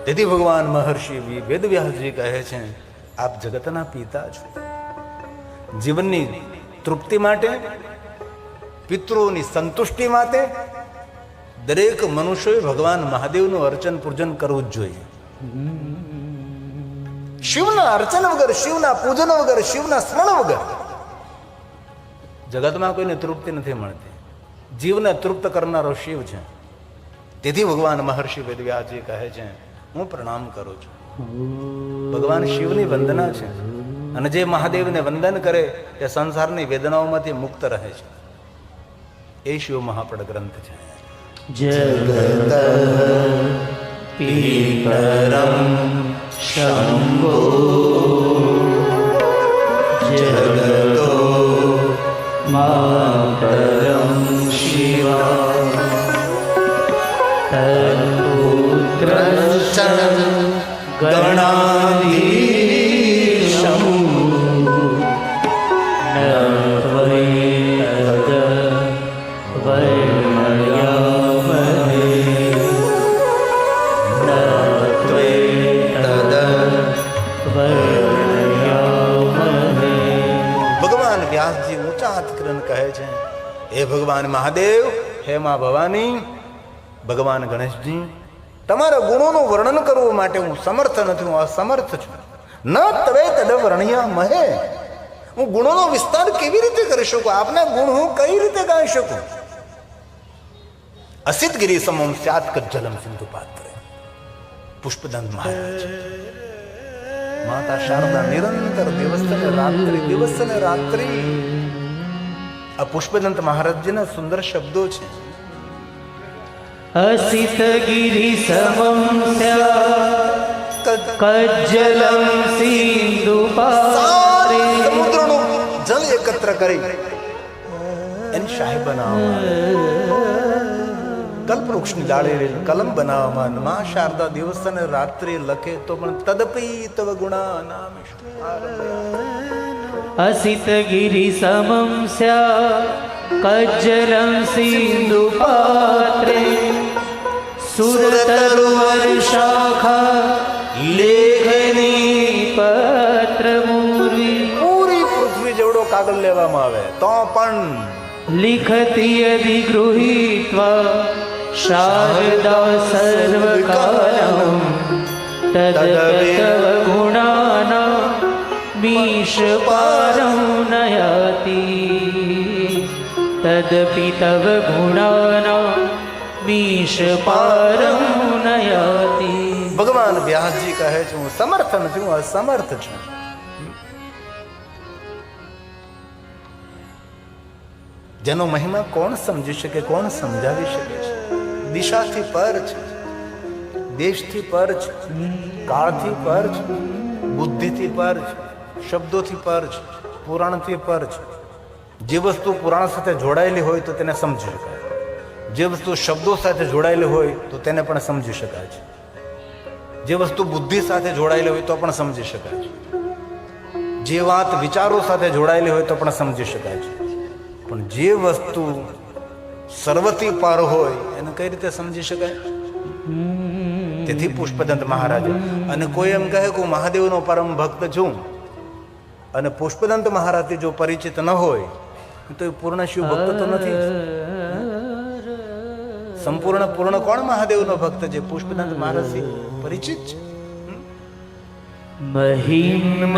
તેથી ભગવાન મહર્ષિ વેદવ્યાસજી કહે છે, આપ જગતના પિતા છો. જીવનની તૃપ્તિ માટે, પિતૃઓની સંતુષ્ટિ માટે દરેક મનુષ્યોએ ભગવાન મહાદેવનું અર્ચન પૂજન કરવું જ જોઈએ. શિવના અર્ચન વગર, શિવના પૂજન વગર, શિવના સ્મરણ વગર જગતમાં કોઈને તૃપ્તિ નથી મળતી. જીવને તૃપ્ત કરનારો શિવ છે. તેથી ભગવાન મહર્ષિ વેદવ્યાસજી કહે છે, હું પ્રણામ કરું છું. ભગવાન શિવની વંદના છે, અને જે મહાદેવને વંદન કરે તે સંસારની વેદનાઓમાંથી મુક્ત રહે છે. એ શિવ મહાપડ ગ્રંથ છે. જગત પીતરમ શંભો જગતો માતરમ શિવા તત્પુત્રશ્ચ ગણાધીશં વ્યાસજી ઊંચા હાથ કરીને કહે છે, હે ભગવાન મહાદેવ, હે મા ભવાની, ભગવાન ગણેશજી, તમારા ગુણોનું વર્ણન કરવું માટે હું સમર્થ નથી, હું અસમર્થ છું. ન તવે તદ વર્ણ્યા મહે, હું ગુણોનો વિસ્તાર કેવી રીતે કરી શકું? આપના ગુણ હું કઈ રીતે ગાઈ શકું? અસિત ગિરી સમમ સ્યાત કજ્જલમ સિંધુ પાત્રે. પુષ્પદંત મહારાજ, માતા શારદા નિરંતર દિવસ ને રાત્રિ, દિવસ ને રાત્રિ આ પુષ્પદંત મહારાજજીના સુંદર શબ્દો છે. અસિત ગિરિ સમમ કજ્જલમ સિંધુ પાત્રે. સમુદ્રનું જલ એકત્ર કરી એની શાહી બનાવવામાં, કલ્પવૃક્ષની ડાળે કલમ બનાવવામાં મા શારદા દિવસ અને રાત્રિ લખે તો પણ તદપી તવ ગુણા નામ. અસિત ગિરિ સમમ કજ્જલમ સિંધુ પાત્રે સુરતરુવર શાખા લેખની પત્ર મૂર્વી. પૂરી પૃથ્વી જેવડો કાગળ લેવામાં આવે તો પણ લિખતી અધિગૃહીત્વા શારદા સર્વકાલમ તદપિ તવ ગુણાના મીશ પારં નયતિ. તદપિ તવ ગુણાના મીશ પારં નયતિ. ભગવાન વ્યાસજી કહે છે, હું સમર્થ નથી, હું અસમર્થ છું. જેનો મહિમા કોણ સમજી શકે, કોણ સમજાવી શકે છે? દિશાથી પર છે, દેશથી પર છે, કાળથી પર છે, બુદ્ધિથી પર છે, શબ્દોથી પર છે, પુરાણથી પર છે. જે વસ્તુ પુરાણ સાથે જોડાયેલી હોય તો તેને સમજી શકાય, જે વસ્તુ શબ્દો સાથે જોડાયેલી હોય તો તેને પણ સમજી શકાય છે, જે વસ્તુ બુદ્ધિ સાથે જોડાયેલી હોય તો પણ સમજી શકાય છે, જે વાત વિચારો સાથે જોડાયેલી હોય તો પણ સમજી શકાય છે. પણ જે વસ્તુ સર્વથી પાર હોય એને કઈ રીતે સમજી શકાય? તેથી પુષ્પદંત મહારાજ, અને કોઈ એમ કહે કે હું મહાદેવનો પરમ ભક્ત છું, અને પુષ્પદંત મહારાજથી જો પરિચિત ન હોય તો એ પૂર્ણ શિવ ભક્ત તો નથી. સંપૂર્ણ પૂર્ણ કોણ મહાદેવનો ભક્ત છે? પુષ્પદંત મહારાજથી પરિચિત છે. મહિમ્ન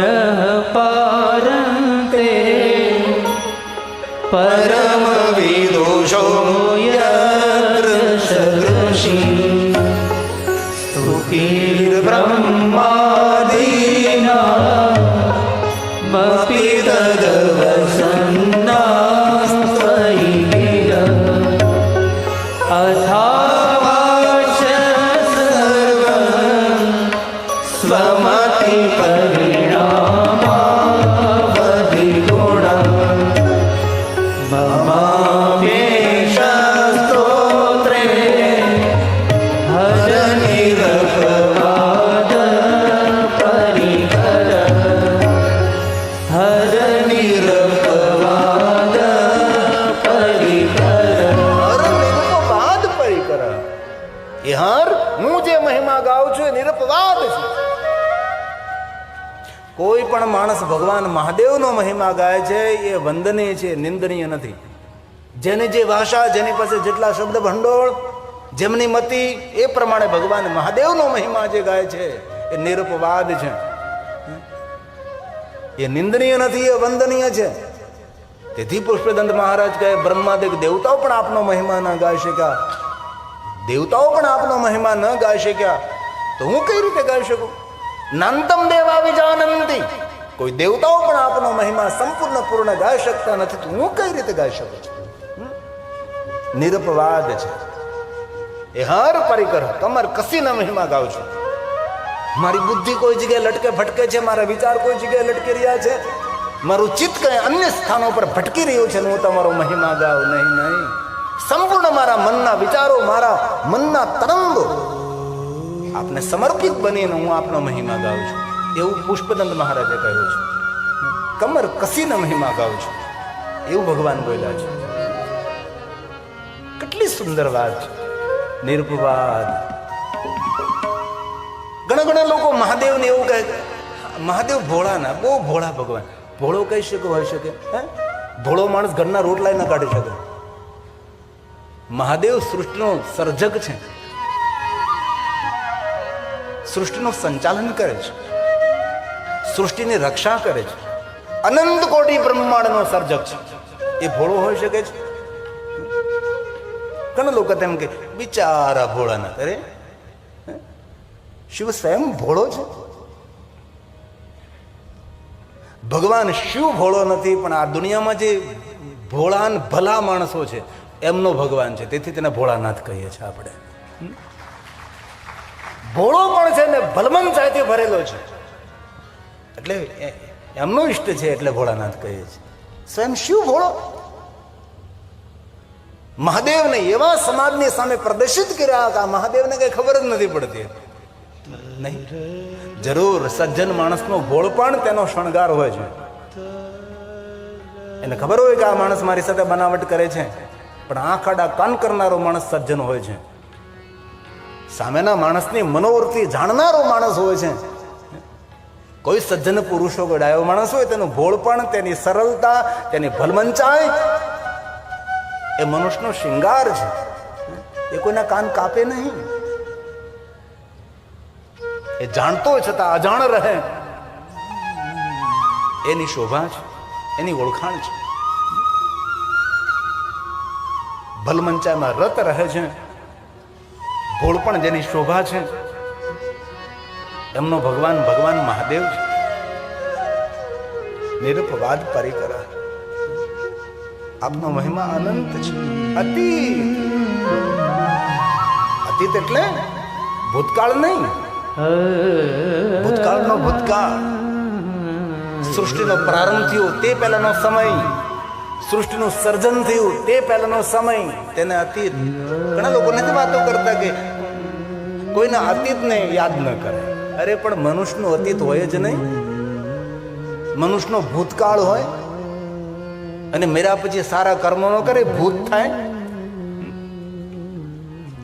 પારંતે પરમ વિદુષો યત્ર સદૃશી સ્તુતિર બ્રહ્માદિના મપિ તદવસન્નાસ્ત્વયિ ગિરઃ અથાવાચ સર્વં સ્વમતિ પરિણામાવધિ ગુણઃ મમામેષ સ્તોત્રે હરનિરપવાદ પરિકર હરનિરપવાદ પરિકર હર નિરપવાદ પરિકર. એ હર હું જે મહિમા ગાઉં છું એ નિરપવાદ છે. કોઈ પણ માણસ ભગવાન મહાદેવનો મહિમા ગાય છે એ વંદનીય છે, નિંદનીય નથી. જેની જે ભાષા, જેની પાસે જેટલા શબ્દ ભંડોળ, જેમની મતિ, એ પ્રમાણે ભગવાન મહાદેવનો મહિમા જે ગાય છે એ નિરપવાદ છે. એ નિંદનીય નથી, એ વંદનીય છે. તેથી પુષ્પદંત મહારાજ કહે, બ્રહ્માદિક દેવતાઓ પણ આપનો મહિમા ન ગાઈ શક્યા, દેવતાઓ પણ આપનો મહિમા ન ગાઈ શક્યા, તો હું કઈ રીતે ગાઈ શકું? નાંતમ દેવા વિજાનંતી, કોઈ દેવતાઓ પણ આપનો મહિમા સંપૂર્ણ પૂર્ણ ગાઈ શકતા નથી, તો હું કઈ રીતે ગાઈ શકું? નિરપવાદ છે. એ હર પરિકર કમર કસીને મહિમા ગાઉં છું. મારી બુદ્ધિ કોઈ જગ્યાએ લટકે ભટકે છે, મારા વિચાર કોઈ જગ્યાએ લટકી રહ્યા છે, મારું ચિત્ત કઈ અન્ય સ્થાનો પર ભટકી રહ્યું છે, હું તમારો મહિમા ગાઉં નહીં. નહીં, સંપૂર્ણ મારા મનના વિચારો, મારા મનના તરંગો આપને સમર્પિત બનીને હું આપનો મહિમા ગાઉં છું. એવું પુષ્પદંત મહારાજે કહ્યું છે. કમર કસીને મહિમા ગાઉં છું, એવું ભગવાન બોલ્યા છે. કેટલી સુંદર વાત છે, નિરપવાદ. ઘણા લોકો મહાદેવને એવું કહે, મહાદેવ ભોળા ના, બહુ ભોળા ભગવાન. ભોળો કહી શકે હોઈ શકે? ભોળો માણસ ઘરના રોટલા ન કાઢી શકે. મહાદેવ સૃષ્ટિનો સર્જક છે, સૃષ્ટિનું સંચાલન કરે છે, સૃષ્ટિની રક્ષા કરે છે, અનંત કોટી બ્રહ્માંડનો સર્જક છે. એ ભોળો હોઈ શકે છે? ઘણા લોકો તેમ કે બિચારા ભોળાના. અરે શિવ સ્વયં ભોળો છે. ભગવાન શિવ ભોળો નથી, પણ આ દુનિયામાં જે ભોળાન ભલા માણસો છે એમનો ભગવાન છે. તેથી તેને ભોળાનાથ કહીએ છીએ આપણે. ભોળો પણ છે ને ભલમનચાઈથી ભરેલો છે, એટલે એમનો ઈષ્ટ છે, એટલે ભોળાનાથ કહીએ છીએ. સ્વયં શિવ ભોળો. મહાદેવને એવા સમાજની સામે પ્રદર્શિત કર્યા કે આ મહાદેવને કઈ ખબર જ નથી પડતી. નહીં, જરૂર સજ્જન માણસનો ભોળપણ તેનો શણગાર હોય છે. એને ખબર હોય કે આ માણસ મારી સાથે બનાવટ કરે છે, પણ આંખ આડા કાન કરનારો માણસ સજ્જન હોય છે. સામેના માણસની મનોવૃત્તિ જાણનારો માણસ હોય છે. કોઈ સજ્જન પુરુષો ગડાયો માણસ હોય, તેનું ભોળપણ, તેની સરળતા, તેની ભલમંચાઈ એ મનુષ્યનો શિંગાર છે. એ કોઈના કાન કાપે નહીં. એ જાણતો છતાં અજાણ રહે, એની શોભા છે, એની ઓળખાણ છે. ભલમંચાઈમાં રત રહે છે, ભોળપણ જેની શોભા છે, એમનો ભગવાન ભગવાન મહાદેવ છે. નિરપવાદ પરિકર. આપનો મહિમા અનંત છે, અતીત. અતીત એટલે ભૂતકાળ નહીં, ભૂતકાળનો ભૂતકાળ. સૃષ્ટિનો પ્રારંભ થયો તે પહેલાનો સમય, સૃષ્ટિનું સર્જન થયું તે પહેલાનો સમય, તેને અતીત. ઘણા લોકો નથી વાતો કરતા કે કોઈના અતીતને યાદ ન કરે. અરે પણ મનુષ્યનું અતીત હોય જ નહીં. મનુષ્યનો ભૂતકાળ હોય, અને મેરા પછી સારા કર્મો ન કરે, ભૂત થાય.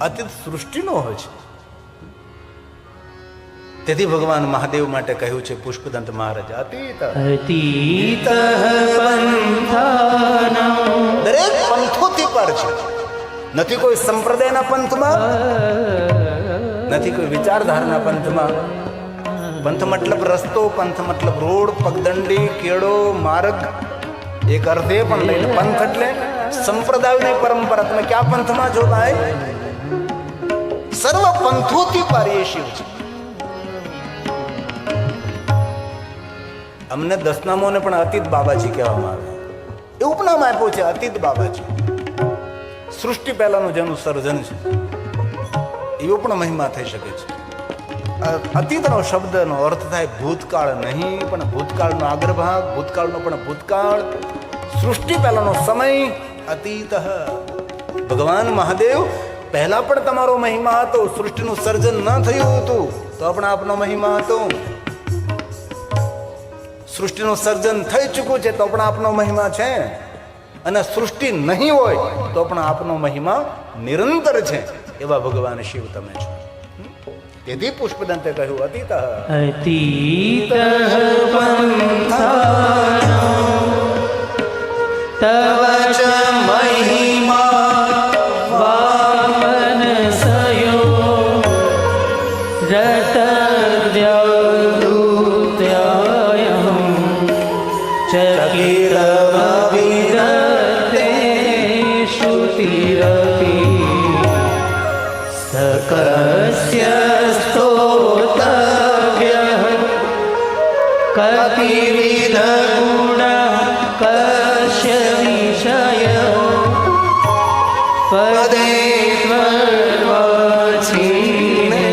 અતીત સૃષ્ટિનો હોય છે. તેથી ભગવાન મહાદેવ માટે કહ્યું છે પુષ્પદંત મહારાજ, અતીત અતીત પંથાનાં, દરેક પંથોથી પર છે. નથી કોઈ સંપ્રદાયના પંથમાં, નથી કોઈ વિચારધારાના પંથમાં. પંથ મતલબ રસ્તો, પંથ મતલબ રોડ, પગદંડી, કેળો, માર્ગ. એક અર્થે પણ લઈને પંથ એટલે સંપ્રદાયની પરંપરા. તમે ક્યાં પંથમાં જો ભાઈ? સર્વ પંથોથી પર એ શિવ છે. અમને દસનામોને પણ અતીત બાબાજી કહેવામાં આવે. એ ઉપનામ આપ્યું છે અતીત બાબાજી. સૃષ્ટિ પહેલાનું જેનું સર્જન છે એવો પણ મહિમા થઈ શકે છે. અતીતનો શબ્દનો અર્થ થાય ભૂતકાળ નહીં, પણ ભૂતકાળનો અગ્રભાગ, ભૂતકાળનો પણ ભૂતકાળ, સૃષ્ટિ પહેલાનો સમય. અતીત. ભગવાન મહાદેવ પહેલા પણ તમારો મહિમા હતો. સૃષ્ટિનું સર્જન ન થયું હતું તો પણ આપનો મહિમા હતો. સૃષ્ટિનું સર્જન થઈ ચૂક્યું છે તો પણ આપનો મહિમા છે. અને સૃષ્ટિ નહીં હોય તો પણ આપનો મહિમા નિરંતર છે. એવા ભગવાન શિવ તમે છો. તેથી પુષ્પદંતે કહ્યું અતીત અતીત પંથાનો તવ ચ મહિમા વામન સયો રતદ્યુત્યયં ચકિરવિરતે શ્રુતિરપી सकस्य स्तोतव्यः कतिविध गुण कस्य विषय पदे त्वर्वाचीने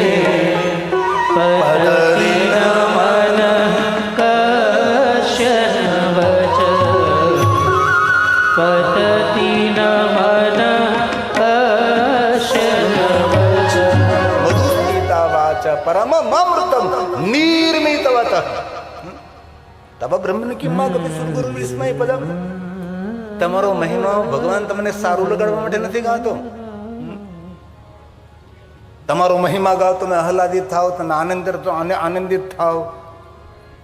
पदति न मनः कस्य न वच पतति न मनः कस्य न वच મધુસ્મિતા વાચ પરમમૃતમ નિર્મિતવત તબ બ્રહ્મન કિમ્મા કપિ સુરગુરુ વિસ્મય પદમ. તમારો મહિમા ભગવાન તમને સારું લગાડવા માટે નથી ગાતો. તમારો મહિમા ગાઓ તમે આહલાદિત થાવ, તમે આનંદિત થાવ,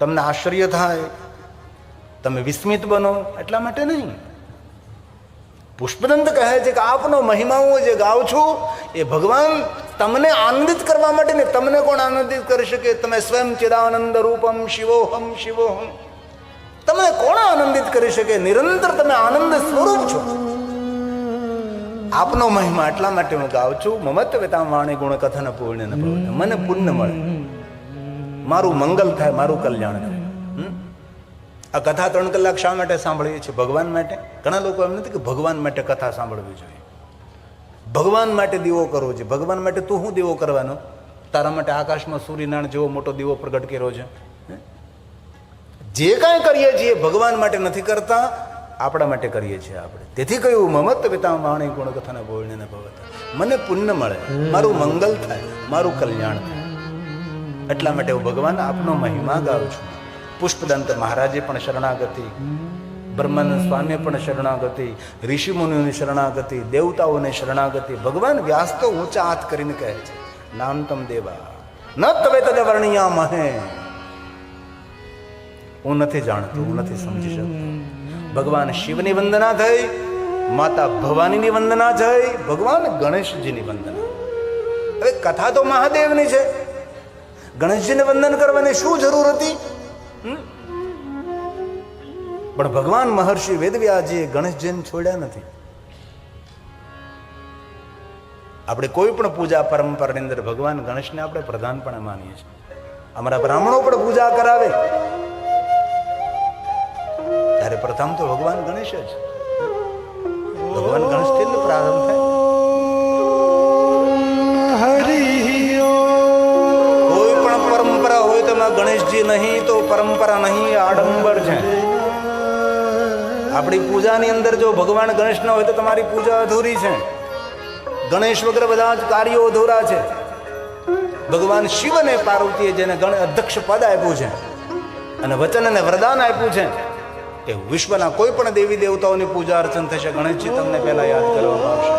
તમને આશ્ચર્ય થાય, તમે વિસ્મિત બનો, એટલા માટે નહીં. પુષ્પદંત કહે છે કે આપનો મહિમા હું જે ગાઉં છું એ ભગવાન તમને આનંદિત કરવા માટે ને. તમને કોણ આનંદિત કરી શકે? તમે સ્વયં ચિદાનંદ રૂપમ શિવોહમ શિવોહમ. તમને કોણ આનંદિત કરી શકે? નિરંતર તમે આનંદ સ્વરૂપ છો. આપનો મહિમા એટલા માટે હું ગાઉં છું. મમત્વ વેતામ વાણી ગુણ કથન પૂર્ણ ન ભવન. મને પુણ્ય મળે, મારું મંગલ થાય, મારું કલ્યાણ થાય. આ કથા 3 કલાક શા માટે સાંભળીએ છીએ? ભગવાન માટે. ઘણા લોકો એમ નથી કે ભગવાન માટે કથા સાંભળવી જોઈએ, ભગવાન માટે દીવો કરવો છે. ભગવાન માટે તું શું દીવો કરવાનો? તારા માટે આકાશમાં સૂર્યનારાયણ જેવો મોટો દીવો પ્રગટ કર્યો છે. જે કાંઈ કરીએ છીએ ભગવાન માટે નથી કરતા, આપણા માટે કરીએ છીએ આપણે. તેથી કહ્યું મમત્વ પિતા વાણી ગુણ કથાને બોલને ન ભવત. મને પુણ્ય મળે, મારું મંગલ થાય, મારું કલ્યાણ થાય, એટલા માટે હું ભગવાન આપનો મહિમા ગાઉં છું. પુષ્પદંત મહારાજે પણ શરણાગતિ, બ્રહ્માનંદ સ્વામીએ પણ શરણાગતિ, ઋષિ મુનિઓની શરણાગતિ, દેવતાઓને શરણાગતિ. ભગવાન વ્યાસ તો ઊંચા હાથ કરીને કહે છે નામતમ દેવા ન તવે તદે વર્ણિયા મહે. હું નથી જાણતો, હું નથી સમજી શકતો. ભગવાન શિવની વંદના થઈ, માતા ભવાનીની વંદના થઈ, ભગવાન ગણેશજીની વંદના. હવે કથા તો મહાદેવની છે, ગણેશજીને વંદન કરવાની શું જરૂર હતી? પણ ભગવાન મહર્ષિ વેદવ્યાસજીએ ગણેશજીને છોડ્યા નથી. આપણે કોઈ પણ પૂજા પરંપરાની અંદર ભગવાન ગણેશને આપણે પ્રધાનપણે માનીએ છીએ. અમારા બ્રાહ્મણો પણ પૂજા કરાવે ત્યારે પ્રથમ તો ભગવાન ગણેશ જ. ભગવાન ગણેશથી જ પ્રારંભ થાય. કોઈ પણ પરંપરા હોય તો એમાં ગણેશજી નહીં તો પરંપરા નહીં, આડંબર છે. આપણી પૂજાની અંદર જો ભગવાન ગણેશ ન હોય તો તમારી પૂજા અધૂરી છે. ગણેશ વગર બધા જ કાર્યો અધૂરા છે. ભગવાન શિવ અને પાર્વતીએ જેને અધ્યક્ષ પદ આપ્યું છે અને વચન અને વરદાન આપ્યું છે એ વિશ્વના કોઈ પણ દેવી દેવતાઓની પૂજા અર્ચન થશે, ગણેશજી તમને પહેલા યાદ કરવામાં આવશે.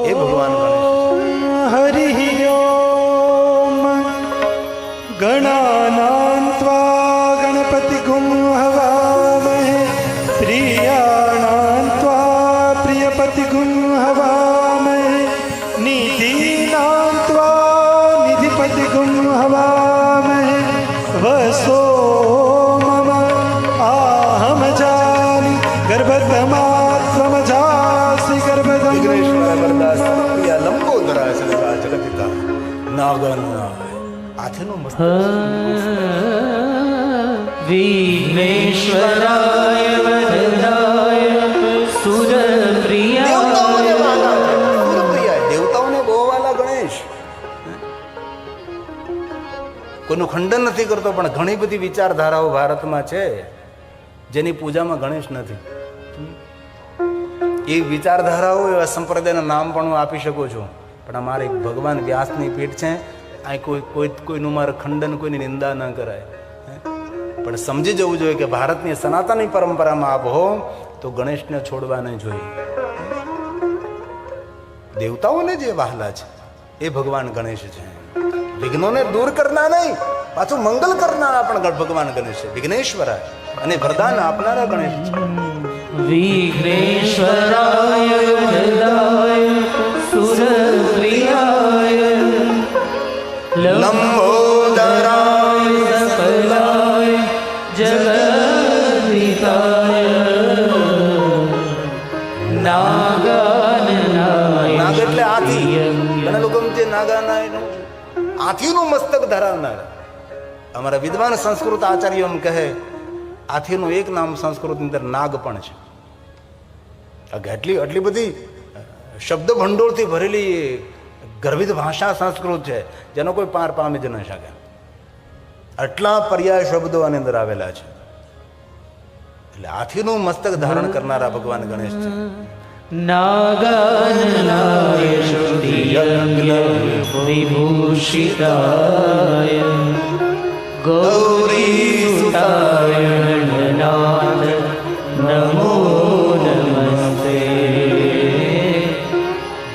એ ભગવાન ગણેશ. હરિ ઓમ ગણાનાં ત્વા ગણપતિ ગુમ હવામહે પ્રિયાણાં ત્વા પ્રિયપતિ ગુમ હવામહે નિધિનાં ત્વા નિધિપતિ ગુમ હવામહે વસો મમ આહમ જાની ગર્ભધમાત્મજાસી ગર્ભધમ લંબોદરા જગતિતા નાગન હાથીનું મસ્ત વિઘ્નેશ્વરાય વરદાય સુરપ્રિયાય. દેવતાઓને બહુ વાલા ગણેશ. કોઈનું ખંડન નથી કરતો, પણ ઘણી બધી વિચારધારાઓ ભારતમાં છે જેની પૂજામાં ગણેશ નથી. એ વિચારધારાઓ એવા સંપ્રદાયના નામ પણ હું આપી શકું છું, પણ અમારી ભગવાન વ્યાસની પીઠ છે. આ કોઈનું મારે ખંડન, કોઈની નિંદા ન કરાય. પણ સમજી જવું જોઈએ કે ભારતની સનાતની પરંપરામાં આપ હો તો ગણેશને છોડવા નહીં જોઈએ. દેવતાઓને જે વહાલા છે એ ભગવાન ગણેશ છે. વિઘ્નોને દૂર કરનાર નહીં, પાછું મંગલ કરનારા પણ ભગવાન ગણેશ છે. વિઘ્નેશ્વરાય અને વરદાન આપનારા ગણેશ છે. વિઘ્નેશ્વરાય વરદાય સુરપ્રિયાય લંબોદરાય સકલાય જગદિતાય નાગાનનાય નાગ એટલે હાથી. ઘણા લોકો જે નાગાનાય હાથીનું મસ્તક ધરાવનાર. અમારા વિદ્વાન સંસ્કૃત આચાર્ય એમ કહે હાથીનું એક નામ સંસ્કૃતની અંદર નાગ પણ છે. આટલી બધી શબ્દ ભંડોળથી ભરેલી ગર્વિત ભાષા સંસ્કૃત છે જેનો કોઈ પાર પામી જ ન શકે. આટલા પર્યાય શબ્દો આની અંદર આવેલા છે. એટલે હાથીનું મસ્તક ધારણ કરનારા ભગવાન ગણેશ છે. નાગાનનાય શ્રુતિયજ્ઞ વિભૂષિતાય ગૌરીસુતાય ગણનાથ નમો નમસ્તે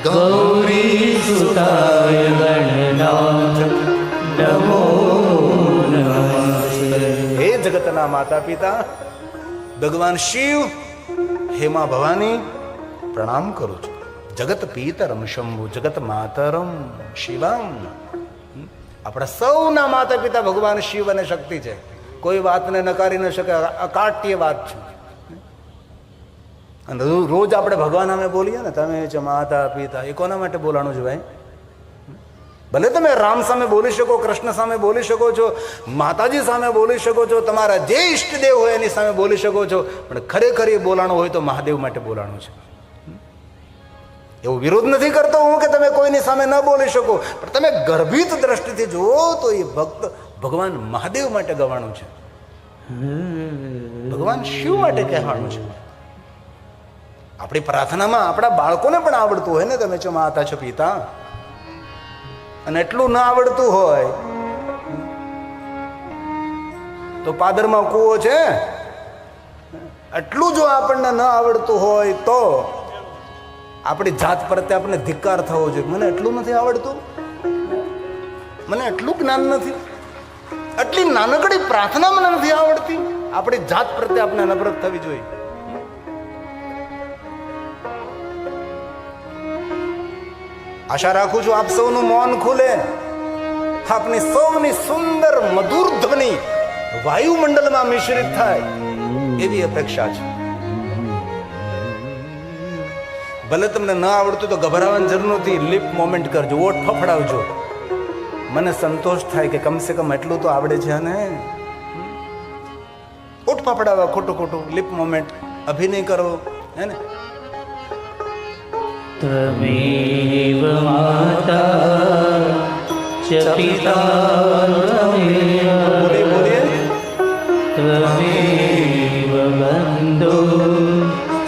ગૌરીસુતાય ગણનાથ નમો નમસ્તે. હે જગતના માતા પિતા ભગવાન શિવ, હેમા ભવાની પ્રણામ કરું છું. જગત પિતરમ શંભુ જગત માતરમ શિવામ. આપણા સૌના માતા પિતા ભગવાન શિવ અને શક્તિ છે. કોઈ વાતને નકારી ન શકે. અકાટ્ય વાત છે. અને રોજ આપણે ભગવાન સામે બોલીએ ને તમે છે માતા પિતા, એ કોના માટે બોલાણું છે ભાઈ? ભલે તમે રામ સામે બોલી શકો, કૃષ્ણ સામે બોલી શકો છો, માતાજી સામે બોલી શકો છો, તમારા જે ઈષ્ટદેવ હોય એની સામે બોલી શકો છો, પણ ખરેખર એ બોલાણું હોય તો મહાદેવ માટે બોલાણું છે. એવો વિરોધ નથી કરતો હું કે તમે કોઈની સામે ન બોલી શકો, પણ તમે ગર્ભિત દ્રષ્ટિથી જુઓ તો એ ભક્ત ભગવાન મહાદેવ માટે ગવાણું છે, ભગવાન શિવ માટે કહેવાનું છે. આપણી પ્રાર્થનામાં આપણા બાળકોને પણ આવડતું હોય ને તમે છો માતા છો પિતા, અને એટલું ના આવડતું હોય તો પાદરમાં કૂવો છે. એટલું જો આપણને ન આવડતું હોય તો આપણી જાત પ્રત્યે આપણને ધિક્કાર થવો જોઈએ. મને એટલું નથી આવડતું, મને એટલું જ્ઞાન નથી, આટલી નાનકડી પ્રાર્થના મને નથી આવડતી. આપણી જાત પ્રત્યે આપણે નમ્રત થવી જોઈએ. આશા રાખું છું આપ સૌનું મૌન ખુલે, આપની સૌની સુંદર મધુર ધ્વનિ વાયુમંડળમાં મિશ્રિત થાય એવી અપેક્ષા છે. ભલે તમને ન આવડતું તો ગભરાવાની જરૂર નથી. લિપ મોમેન્ટ કરજો, ઓઠ ફફડાવજો. મને સંતોષ થાય કે કમસે કમ એટલું તો આવડે છે. ને ઓઠ ફફડાવા, ખોટું ખોટું લિપ મોમેન્ટ, અભિનય કરો, હે ને. ત્વમેવ માતા ચ પિતા બોલીએ ત્વમેવ બંધુ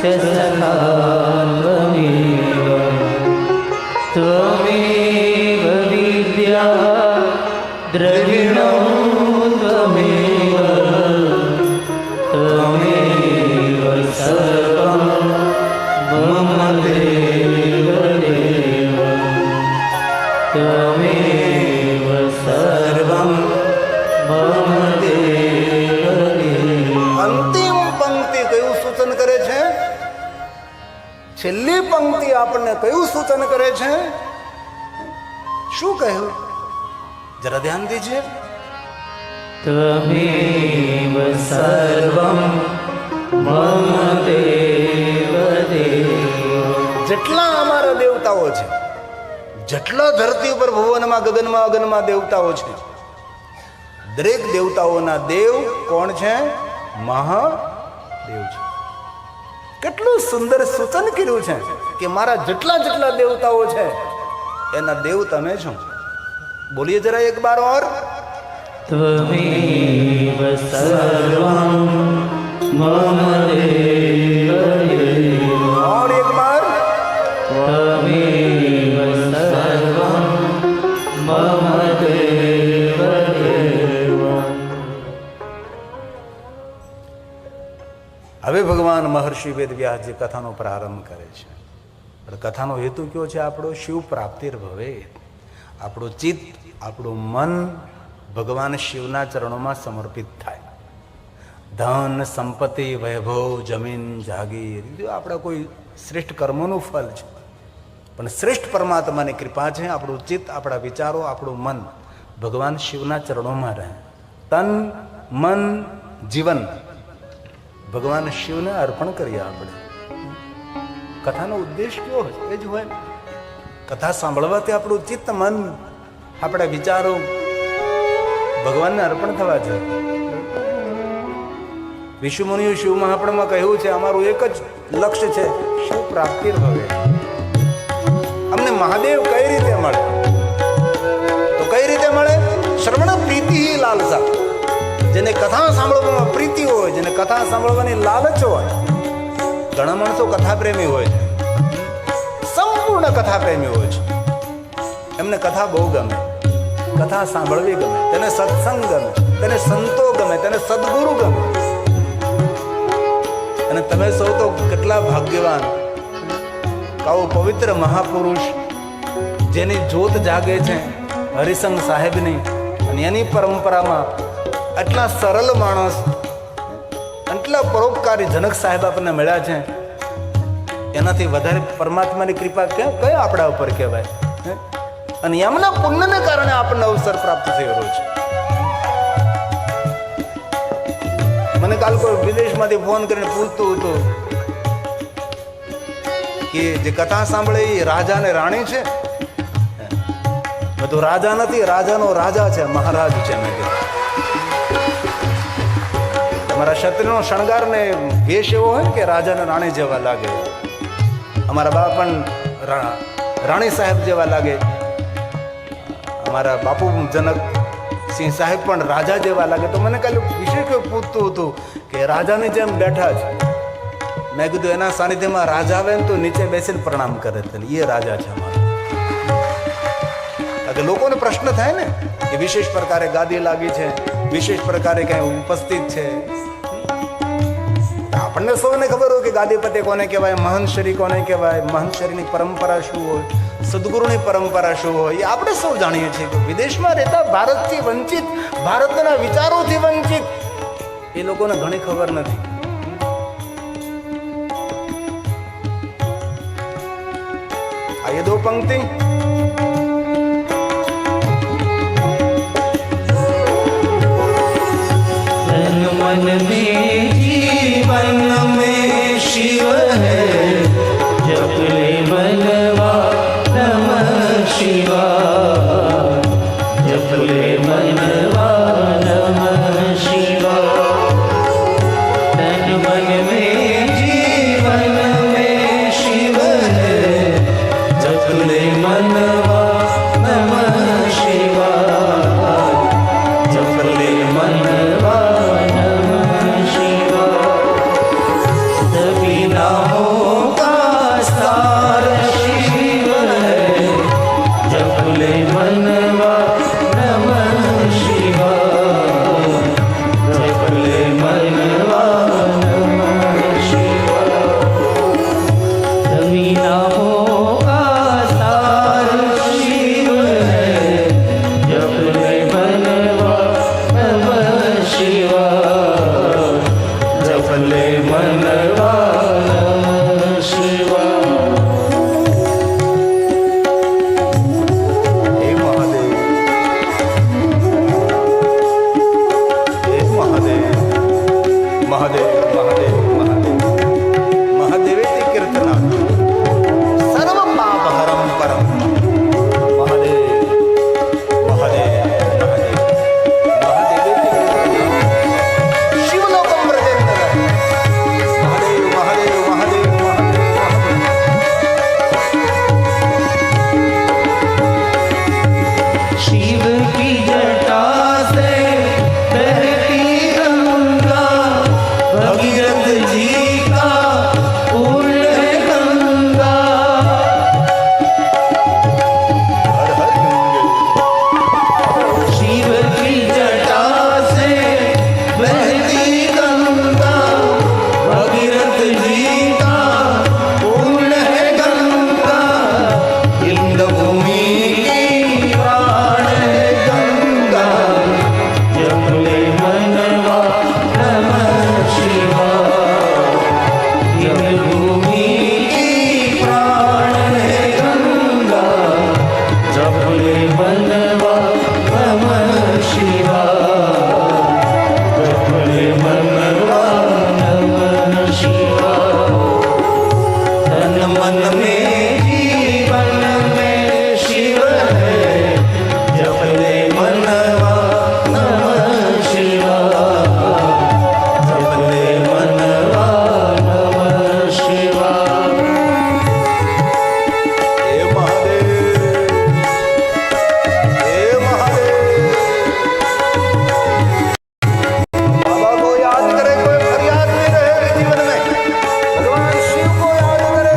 ચ સખા ત્વમેવ વિદ્યા દ્રવિણો ત્વમેવ ત્વમેવ સર્વં મમ દેવ દેવ ત્વમેવ સર્વં મમ દેવ દેવ. અંતિમ પંક્તિ કયું સૂચન કરે છે? છેલ્લી પંક્તિ આપણને કયું સૂચન કરે છે? શું કહ્યું? જરા ધ્યાન દીજે. ત્વમેવ સર્વં મમ દેવ દેવ. જેટલા અમારા દેવતાઓ છે, જેટલા ધરતી ઉપર ભુવનમાં ગગનમાં અગનમાં દેવતાઓ છે, દરેક દેવતાઓના દેવ કોણ છે? મહાદેવ છે. કેટલું સુંદર સૂચન કર્યું છે કે મારા જેટલા જેટલા દેવતાઓ છે એના દેવ તમે છો. બોલીએ જરા એક બાર ઓર. ત્વમેવ સર્વં મમ દેવ દેવ. और एक बार. ત્વમેવ સર્વં મમ દેવ દેવ. હવે ભગવાન મહર્ષિ વેદવ્યાસજી કથાનો પ્રારંભ કરે છે. પણ કથાનો હેતુ કયો છે આપણો? શિવ પ્રાપ્તિર ભવે. આપણું ચિત્ત, આપણું મન ભગવાન શિવના ચરણોમાં સમર્પિત થાય. ધન, સંપત્તિ, વૈભવ, જમીન, જાગીર આપણા કોઈ શ્રેષ્ઠ કર્મોનું ફળ છે, પણ શ્રેષ્ઠ પરમાત્માની કૃપા છે. આપણું ચિત્ત, આપણા વિચારો, આપણું મન ભગવાન શિવના ચરણોમાં રહે. તન, મન, જીવન ભગવાન શિવને અર્પણ કરીએ. આપણે કથાનો ઉદ્દેશ કયો હોય એ જ હોય. કથા સાંભળવાથી આપણું ચિત્ત, મન, આપણા વિચારો ભગવાનને અર્પણ થવા જોઈએ. ઋષિમુનિઓ શિવ મહાપુરાણમાં કહ્યું છે, અમારું એક જ લક્ષ્ય છે, શિવ પ્રાપ્તિ ભવે. અમને મહાદેવ કઈ રીતે મળે? તો કઈ રીતે મળે? શ્રવણ પ્રીતિ લાલસા. જેને કથા સાંભળવામાં પ્રીતિ હોય, જેને કથા સાંભળવાની લાલચ હોય. ઘણા માણસો કથા પ્રેમી હોય છે, સંપૂર્ણ કથા પ્રેમી હોય છે. એમને કથા બહુ ગમે, કથા સાંભળવી ગમે, તેને સત્સંગ ગમે, તેને સંતો ગમે, તેને સદગુરુ ગમે. અને તમે સૌ તો કેટલા ભાગ્યવાન, કાવો પવિત્ર મહાપુરુષ જેની જ્યોત જાગે છે હરિસંગ સાહેબની, અને એની પરંપરામાં આટલા સરળ માણસ, આટલા પરોપકારી જનક સાહેબ આપણને મળ્યા છે. એનાથી વધારે પરમાત્માની કૃપા કયા આપણા ઉપર કહેવાય? અને એમના પુણ્યને કારણે આપણને અવસર પ્રાપ્ત થયેલો છે. મને કાલ કોઈ વિદેશમાંથી ફોન કરીને પૂછતું હતું કે જે કથા સાંભળે એ રાજા ને રાણી છે. બધું રાજા નથી, રાજાનો રાજા છે, મહારાજ છે. મેં કીધું તમારા ક્ષત્રિયનો શણગાર ને વેશ એવો હોય કે રાજાને રાણી જેવા લાગે. અમારા બા પણ રાણી સાહેબ જેવા લાગે. અમારા બાપુ જનક સિંહ સાહેબ પણ રાજા જેવા લાગે. તો મને કાલે વિશેષ પૂછતું હતું કે રાજાની જેમ બેઠા છે. મેં કીધું એના સાનિધ્યમાં રાજા આવે ને તો નીચે બેસીને પ્રણામ કરે, એ રાજા છે અમારો. કારણ કે લોકોને પ્રશ્ન થાય ને કે વિશેષ પ્રકારે ગાદી લાગી છે, વિશેષ પ્રકારે ક્યાંય ઉપસ્થિત છે. આપણને સૌને ખબર હોય કે ગાદીપતિ કોને કહેવાય, મહંતશ્રી કોને કહેવાય, મહંતશ્રીની પરંપરા શું હોય, સદગુરુની પરંપરા શું હોય, એ આપણે સૌ જાણીએ છીએ. કે વિદેશમાં રહેતા ભારતથી વંચિત, ભારતના વિચારોથી વંચિત એ લોકોને ઘણી ખબર નથી. આ ये दो पंक्ति मन में जीवन में शिव है, जप ले मनवा नमः शिवाय, जप ले मनवा नमः शिवाय. तन मन में जीवन में शिव है, जप ले मनवा नमः शिवाय, जप ले मनवा ભોલે મનવા નમઃ શિવાય, જપ ભોલે મનવા નમઃ શિવાય, તન મન में जीवन में शिव है, जप ले मनवा नमः शिवाय, जप ले मनवा नमः शिवाय। હે મહાદેવ, હે મહાદેવ, બાબા को याद करे, कोई फरियाद नहीं रहे जीवन में, भगवान शिव को याद करे।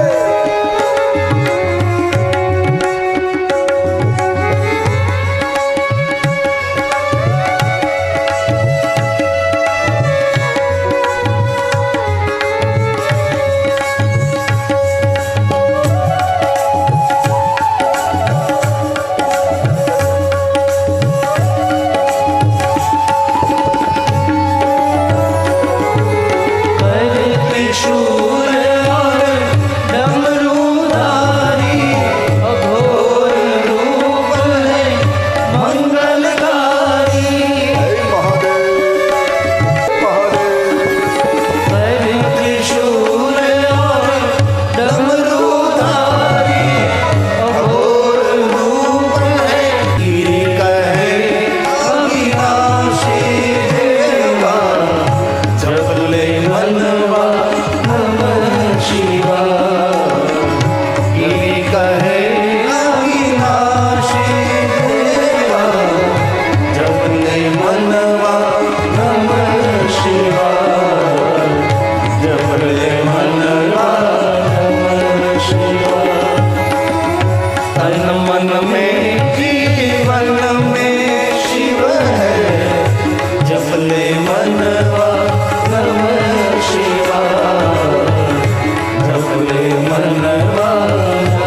त्रिशूल और डमरूधारी, अघोर रूप है मंगलकारी। હે મહાદેવ, મહાદેવ, त्रिशूल और डमरूधारी, अघोर रूप है गिरि कहे अविनाशी देवा, जप ले मनवा नमः शिवाय, गिरि कहे अविनाशी देवा, जप ले मनवा नमः शिवाय, जप ले मनवा नमः शिवाय, तन मन में जीवन में शिव है, जप ले मनवा नमः शिवाय, जप ले मनवा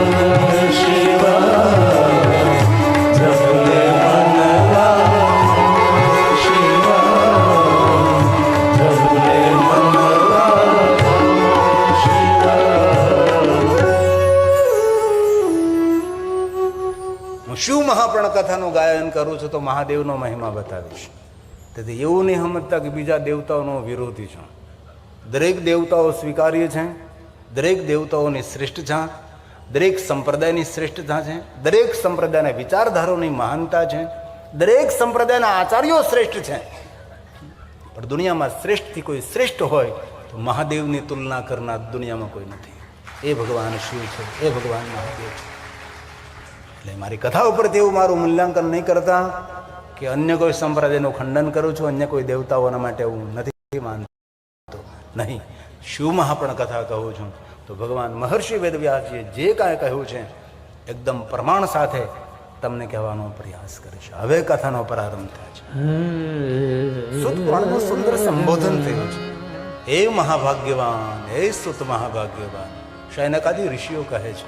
नमः शिवाय, जप ले मनवा नमः शिवाय, जप ले मनवा नमः शिवाय। હું શિવ મહાપ્રણ કથાનું ગાયન કરું છું તો મહાદેવનો મહિમા બતાવીશ. તેથી એવું નહીં સમજતા કે બીજા દેવતાઓનો વિરોધી છું. દરેક દેવતાઓ સ્વીકાર્ય છે, દરેક દેવતાઓની શ્રેષ્ઠતા, દરેક સંપ્રદાયની શ્રેષ્ઠતા છે, દરેક સંપ્રદાયના વિચારધારાઓની મહાનતા છે, દરેક સંપ્રદાયના આચાર્યો શ્રેષ્ઠ છે. પણ દુનિયામાં શ્રેષ્ઠથી કોઈ શ્રેષ્ઠ હોય તો મહાદેવની તુલના કરનાર દુનિયામાં કોઈ નથી. એ ભગવાન શિવ છે, એ ભગવાન મહાદેવ છે. એટલે મારી કથા ઉપરથી એવું મારું મૂલ્યાંકન નહીં કરતા કે અન્ય કોઈ સંપ્રદાયનું ખંડન કરું છું, અન્ય કોઈ દેવતાઓના માટે હું નથી માનતો. નહીં, શિવ મહાપ્રણ કથા કહું છું તો ભગવાન મહર્ષિ વેદવ્યાસજીએ જે કાંઈ કહ્યું છે એકદમ પ્રમાણ સાથે તમને કહેવાનો પ્રયાસ કરીશ. હવે કથાનો પ્રારંભ થાય છે. સુત પુરાણનું સુંદર સંબોધન થયું છે. હે મહાભાગ્યવાન, હે સુત મહાભાગ્યવાન. શયનકાદી ઋષિઓ કહે છે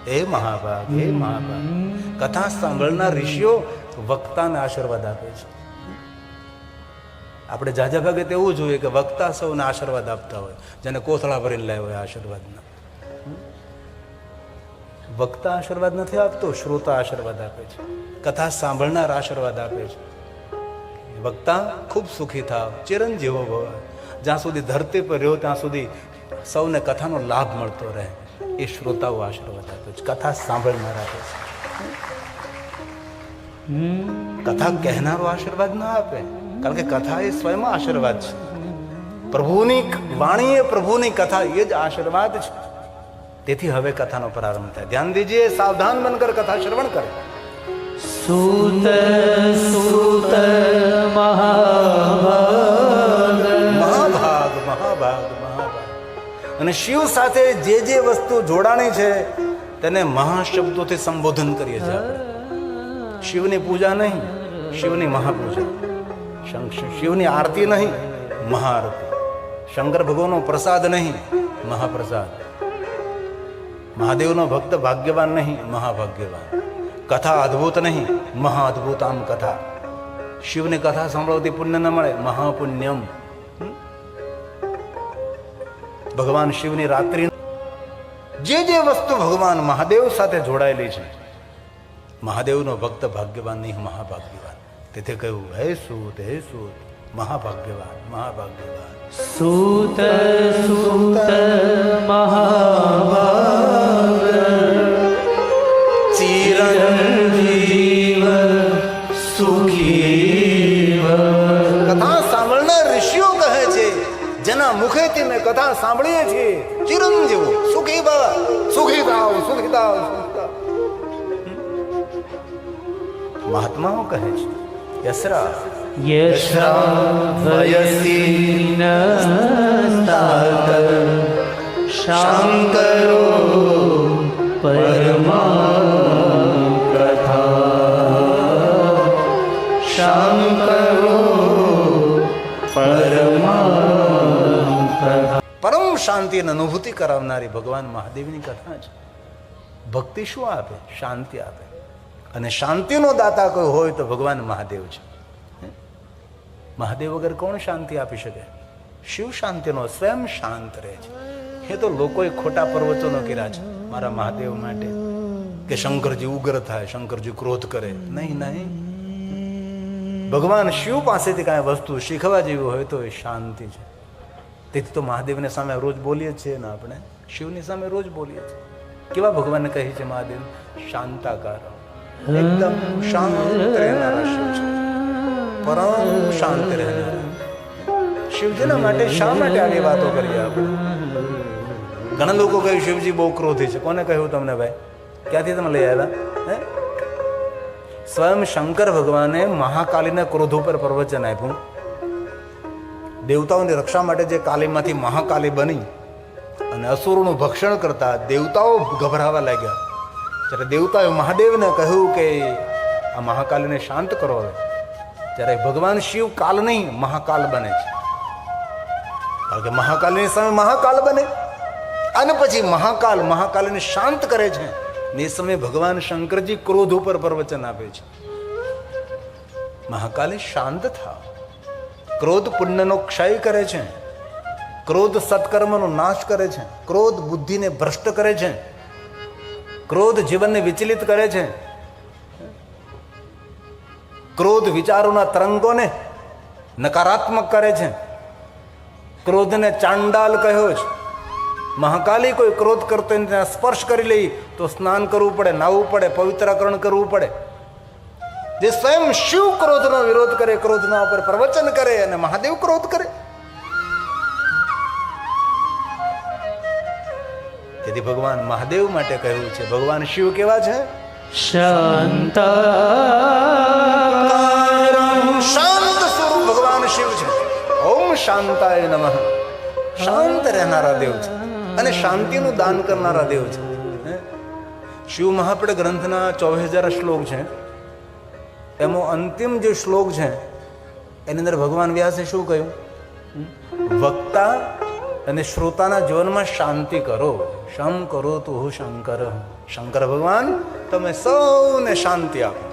હે મહાભાગ, હે મહાભાગ. કથા સાંભળનાર ઋષિઓ વક્તાને આશીર્વાદ આપે છે. આપણે જાજા ભાગે તો એવું જોઈએ કે વક્તા સૌને આશીર્વાદ આપતા હોય, જેને કોથળા ભરીને લાવ્યો હોય આશીર્વાદના. વક્તા આશીર્વાદ નથી આપતો, શ્રોતા આશીર્વાદ આપે છે. કથા સાંભળનાર આશીર્વાદ આપે છે. વક્તા ખૂબ સુખી થાવ, ચિરંજીવો ભવ. જ્યાં સુધી ધરતી પર રહ્યો ત્યાં સુધી સૌને કથાનો લાભ મળતો રહે, એ શ્રોતાઓ આશીર્વાદ આપે છે. કથા સાંભળનાર આપે છે. કથા કહેનારો આશીર્વાદ ના આપે, કારણ કે કથા એ સ્વયં આશીર્વાદ છે. પ્રભુની વાણી એ પ્રભુની કથા એ જ આશીર્વાદ છે. તેથી હવે કથાનો પ્રારંભ થાય. ધ્યાન દીજીએ, સાવધાન બનકર કથા શ્રવણ કરે. सूत सूत महाभाग, મહાભાગ મહાભાગ મહાભાગ. અને શિવ સાથે જે જે વસ્તુ જોડાણી છે તેને મહાશબ્દોથી સંબોધન કરીએ છીએ આપણે. શિવની પૂજા નહીં, શિવની મહાપૂજા. શિવની આરતી નહીં, મહાઆરતી. શંકર ભગવાનનો પ્રસાદ નહીં, મહાપ્રસાદ. મહાદેવનો ભક્ત ભાગ્યવાન નહીં, મહાભાગ્યવાન. કથા અદ્ભુત નહીં, મહાઅદ્ભુત. આમ કથા શિવની કથા સાંભળવાથી પુણ્ય ન મળે, મહાપુણ્યમ. ભગવાન શિવની રાત્રિ જે જે વસ્તુ ભગવાન મહાદેવ સાથે જોડાયેલી છે મહાદેવનો ભક્ત ભાગ્યવાન નહીં, મહાભાગ્યવાન. તેથી કહ્યું, હે સૂત, હે સૂત, મહાભાગ્યવાન, મહાભાગ્યવાન. સૂત સૂત મહાભાગ ચિરંજીવ સુખી કથા સાંભળનાર ઋષિઓ કહે છે, જેના મુખેથી મેં કથા સાંભળીએ છીએ, ચિરંજીવ સુખી ભવ, સુખી થાવ, સુખી થાવ, સુખી થાવ. મહાત્માઓ કહે છે, યસરા યશ્રાવયસી નસ્તાત શાંકરો પરમા કથા શાંકરો પરમા કથા. પરમ શાંતિ અને અનુભૂતિ કરાવનારી ભગવાન મહાદેવની કથા છે. ભક્તિ શું આપે? શાંતિ આપે. અને શાંતિનો દાતા કોઈ હોય તો ભગવાન મહાદેવ છે. મહાદેવ વગર કોણ શાંતિ આપી શકે? શિવ શાંતિનો સ્વયં શાંત રહે છે. એ તો લોકોએ ખોટા પ્રવચનો કર્યા છે મારા મહાદેવ માટે, કે શંકરજી ઉગ્ર થાય, શંકરજી ક્રોધ કરે. નહીં, નહીં. ભગવાન શિવ પાસેથી કાંઈ વસ્તુ શીખવા જેવી હોય તો એ શાંતિ છે. તેથી તો મહાદેવને સામે રોજ બોલીએ છીએ ને આપણે, શિવની સામે રોજ બોલીએ છીએ. કેવા ભગવાનને કહે છે મહાદેવ? શાંતાકાર, એકદમ શાંત રહેનારા શિવ છે, પરમ શાંત રહેનારા. શિવજીના માટે શા માટે આવી વાતો કરીએ આપણે? ઘણા લોકો કહ્યું શિવજી બહુ ક્રોધી છે. કોને કહ્યું તમને ભાઈ? ક્યાંથી તમે લઈ આવ્યા? હે? સ્વયં શંકર ભગવાને મહાકાલીને ક્રોધ ઉપર પ્રવચન આપ્યું. દેવતાઓની રક્ષા માટે જે કાલીમાંથી મહાકાલી બની અને અસુરોનું ભક્ષણ કરતા દેવતાઓ ગભરાવા લાગ્યા. જ્યારે દેવતાએ મહાદેવને કહ્યું કે આ મહાકાલીને શાંત કરો હવે, ત્યારે ભગવાન શિવ કાલ નહીં મહાકાલ બને છે. કારણ કે મહાકાલની સામે મહાકાલ બને અને પછી મહાકાલીને શાંત કરે છે. ને એ સમયે ભગવાન શંકરજી ક્રોધ ઉપર પ્રવચન આપે છે, મહાકાલી શાંત થાવ. ક્રોધ પુણ્યનો ક્ષય કરે છે, ક્રોધ સત્કર્મનો નાશ કરે છે, ક્રોધ બુદ્ધિને ભ્રષ્ટ કરે છે, ક્રોધ જીવનને વિચલિત કરે છે, ક્રોધ વિચારોના તરંગોને નકારાત્મક કરે છે. ક્રોધને ચાંડાલ કહ્યો છે. મહાકાલી કોઈ ક્રોધ કરતો ત્યાં સ્પર્શ કરી લઈ તો સ્નાન કરવું પડે, નાહવું પડે, પવિત્રકરણ કરવું પડે. જે સ્વયં શિવ ક્રોધનો વિરોધ કરે, ક્રોધના ઉપર પ્રવચન કરે, અને મહાદેવ ક્રોધ કરે. તેથી ભગવાન મહાદેવ માટે કહ્યું છે, ભગવાન શિવ કેવા છે? શાંત શાંત સ્વરૂપ ભગવાન શિવ છે. ઓમ શાંતાય નમઃ. શાંત રહેનારા દેવ છે અને શાંતિનું દાન કરનારા દેવ છે. શિવ મહાપડ ગ્રંથના 24,000 શ્લોક છે. એમાં અંતિમ જે શ્લોક છે એની અંદર ભગવાન વ્યાસે શું કહ્યું? વક્તા અને શ્રોતાના જીવનમાં શાંતિ કરો. શમ કરો તો હું શંકર. શંકર ભગવાન તમે સૌને શાંતિ આપો.